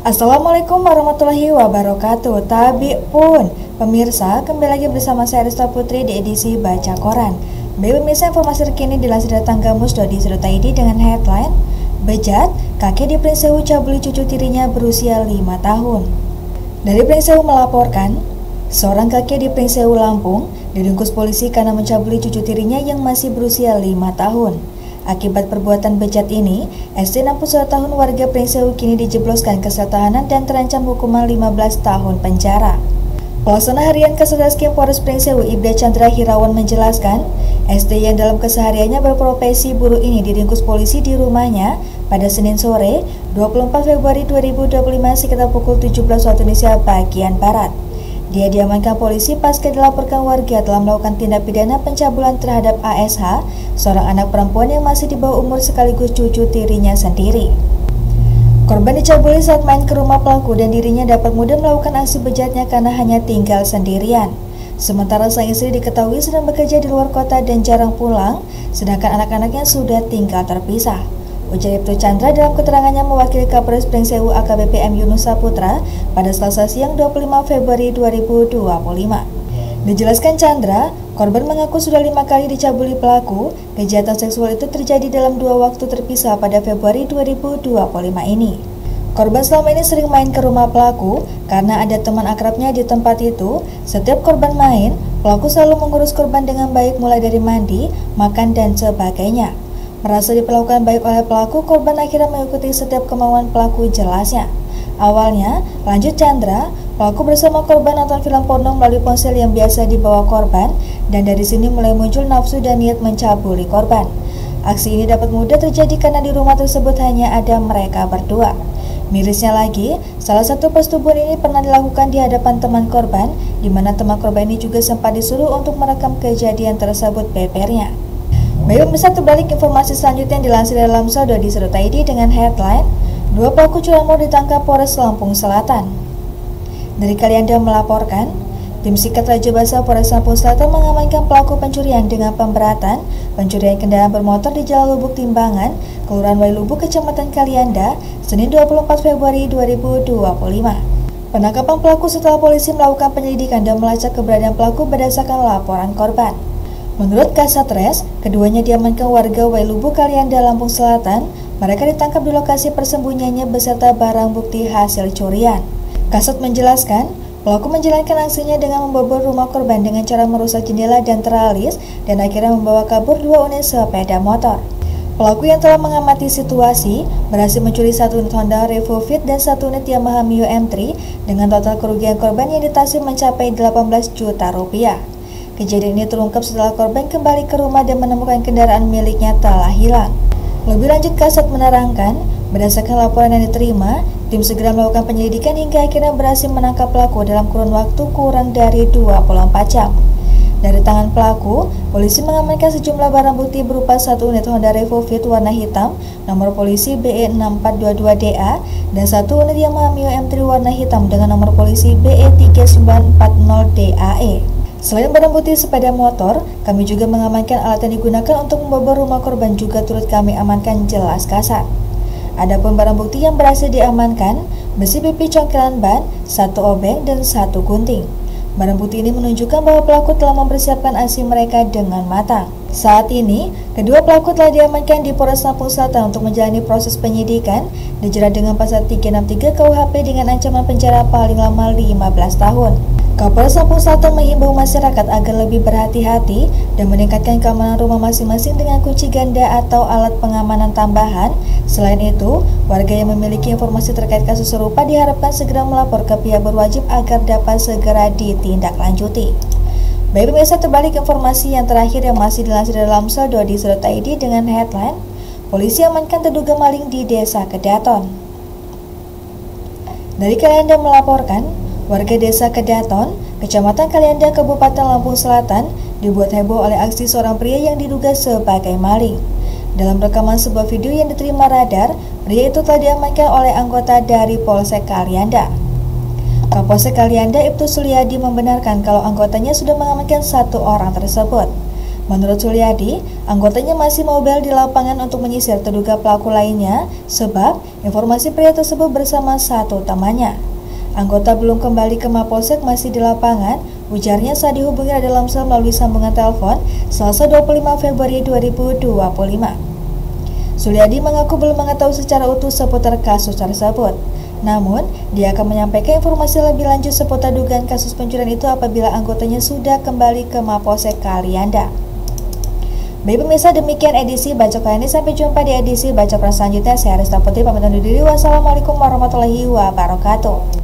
Assalamualaikum warahmatullahi wabarakatuh. Tabi pun pemirsa, kembali lagi bersama saya Rista Putri di edisi Baca Koran. Baik pemirsa, informasi terkini dilansir dari tanggamus.id dengan headline Bejat, kakek di Pringsewu cabuli cucu tirinya berusia 5 tahun. Dari Pringsewu melaporkan, seorang kakek di Pringsewu, Lampung diringkus polisi karena mencabuli cucu tirinya yang masih berusia 5 tahun. Akibat perbuatan bejat ini, ST 61 tahun warga Pringsewu kini dijebloskan ke sel tahanan dan terancam hukuman 15 tahun penjara. Pelaksana Harian Kasatreskim Polres Pringsewu Ibda Chandra Hirawan menjelaskan, ST yang dalam kesehariannya berprofesi buruh ini diringkus polisi di rumahnya pada Senin sore 24 Februari 2025 sekitar pukul 17 waktu Indonesia bagian Barat. Dia diamankan polisi pasca dilaporkan warga telah melakukan tindak pidana pencabulan terhadap ASH, seorang anak perempuan yang masih di bawah umur sekaligus cucu tirinya sendiri. Korban dicabuli saat main ke rumah pelaku dan dirinya dapat mudah melakukan aksi bejatnya karena hanya tinggal sendirian. Sementara sang istri diketahui sedang bekerja di luar kota dan jarang pulang, sedangkan anak-anaknya sudah tinggal terpisah. Ujar Ibtu Chandra dalam keterangannya mewakili Kapolres Pringsewu AKBP M. Yunus Saputra pada Selasa siang 25 Februari 2025. Dijelaskan Chandra, korban mengaku sudah 5 kali dicabuli pelaku. Kejahatan seksual itu terjadi dalam 2 waktu terpisah pada Februari 2025 ini. Korban selama ini sering main ke rumah pelaku karena ada teman akrabnya di tempat itu. Setiap korban main, pelaku selalu mengurus korban dengan baik mulai dari mandi, makan, dan sebagainya. Merasa diperlakukan baik oleh pelaku, korban akhirnya mengikuti setiap kemauan pelaku, jelasnya. Awalnya, lanjut Chandra, pelaku bersama korban nonton film porno melalui ponsel yang biasa dibawa korban, dan dari sini mulai muncul nafsu dan niat mencabuli korban. Aksi ini dapat mudah terjadi karena di rumah tersebut hanya ada mereka berdua. Mirisnya lagi, salah satu persetubuhan ini pernah dilakukan di hadapan teman korban, di mana teman korban ini juga sempat disuruh untuk merekam kejadian tersebut bebernya. Baik pemirsa, terbalik informasi selanjutnya dilansir dari lamsal.id dengan headline 2 pelaku curanmor ditangkap Polres Lampung Selatan. Dari Kalianda melaporkan, tim Sikat Raja Basa Polres Lampung Selatan mengamankan pelaku pencurian dengan pemberatan pencurian kendaraan bermotor di Jalan Lubuk Timbangan, Kelurahan Wailubuk, Kecamatan Kalianda, Senin 24 Februari 2025. Penangkapan pelaku setelah polisi melakukan penyelidikan dan melacak keberadaan pelaku berdasarkan laporan korban. Menurut Kasatres, keduanya diamankan warga Wailubuk, Kalianda, Lampung Selatan. Mereka ditangkap di lokasi persembunyiannya beserta barang bukti hasil curian. Kasat menjelaskan, pelaku menjalankan aksinya dengan membobol rumah korban dengan cara merusak jendela dan teralis dan akhirnya membawa kabur 2 unit sepeda motor. Pelaku yang telah mengamati situasi berhasil mencuri 1 unit Honda Revo Fit dan 1 unit Yamaha Mio M3 dengan total kerugian korban yang ditaksir mencapai 18 juta rupiah. Kejadian ini terungkap setelah korban kembali ke rumah dan menemukan kendaraan miliknya telah hilang. Lebih lanjut, Kasat menerangkan, berdasarkan laporan yang diterima, tim segera melakukan penyelidikan hingga akhirnya berhasil menangkap pelaku dalam kurun waktu kurang dari 24 jam. Dari tangan pelaku, polisi mengamankan sejumlah barang bukti berupa 1 unit Honda Revo Fit warna hitam, nomor polisi BE6422DA, dan 1 unit Yamaha Mio M3 warna hitam dengan nomor polisi BE3940DAE. Selain barang bukti sepeda motor, kami juga mengamankan alat yang digunakan untuk membobol rumah korban juga turut kami amankan, jelas Kasat. Adapun barang bukti yang berhasil diamankan, besi pipi congkelan ban, 1 obeng, dan 1 gunting. Barang bukti ini menunjukkan bahwa pelaku telah mempersiapkan aksi mereka dengan matang. Saat ini, kedua pelaku telah diamankan di Polres Lampung Selatan untuk menjalani proses penyidikan, dijerat dengan pasal 363 KUHP dengan ancaman penjara paling lama 15 tahun. Kapolres Lampung Selatan menghimbau masyarakat agar lebih berhati-hati dan meningkatkan keamanan rumah masing-masing dengan kunci ganda atau alat pengamanan tambahan. Selain itu, warga yang memiliki informasi terkait kasus serupa diharapkan segera melapor ke pihak berwajib agar dapat segera ditindaklanjuti. Baik pemirsa, terbalik informasi yang terakhir yang masih dilansir dari lamsal.id dengan headline Polisi amankan terduga maling di Desa Kedaton. Dari Kalianda melaporkan, warga Desa Kedaton, Kecamatan Kalianda, Kabupaten Lampung Selatan, dibuat heboh oleh aksi seorang pria yang diduga sebagai maling. Dalam rekaman sebuah video yang diterima radar, pria itu telah diamankan oleh anggota dari Polsek Kalianda. Kapolsek Kalianda Ibtu Suliadi membenarkan kalau anggotanya sudah mengamankan 1 orang tersebut. Menurut Suliadi, anggotanya masih mobile di lapangan untuk menyisir terduga pelaku lainnya sebab informasi pria tersebut bersama satu temannya. Anggota belum kembali ke Mapolsek, masih di lapangan, ujarnya saat dihubungi Raden Lamsel melalui sambungan telepon Selasa 25 Februari 2025. Suliadi mengaku belum mengetahui secara utuh seputar kasus tersebut. Namun, dia akan menyampaikan informasi lebih lanjut seputar dugaan kasus pencurian itu apabila anggotanya sudah kembali ke Mapolsek Kalianda. Baik pemirsa, demikian edisi Bacok kali ini. Sampai jumpa di edisi Bacok selanjutnya. Saya Arista Putri, pamit undur diri. Wassalamualaikum warahmatullahi wabarakatuh.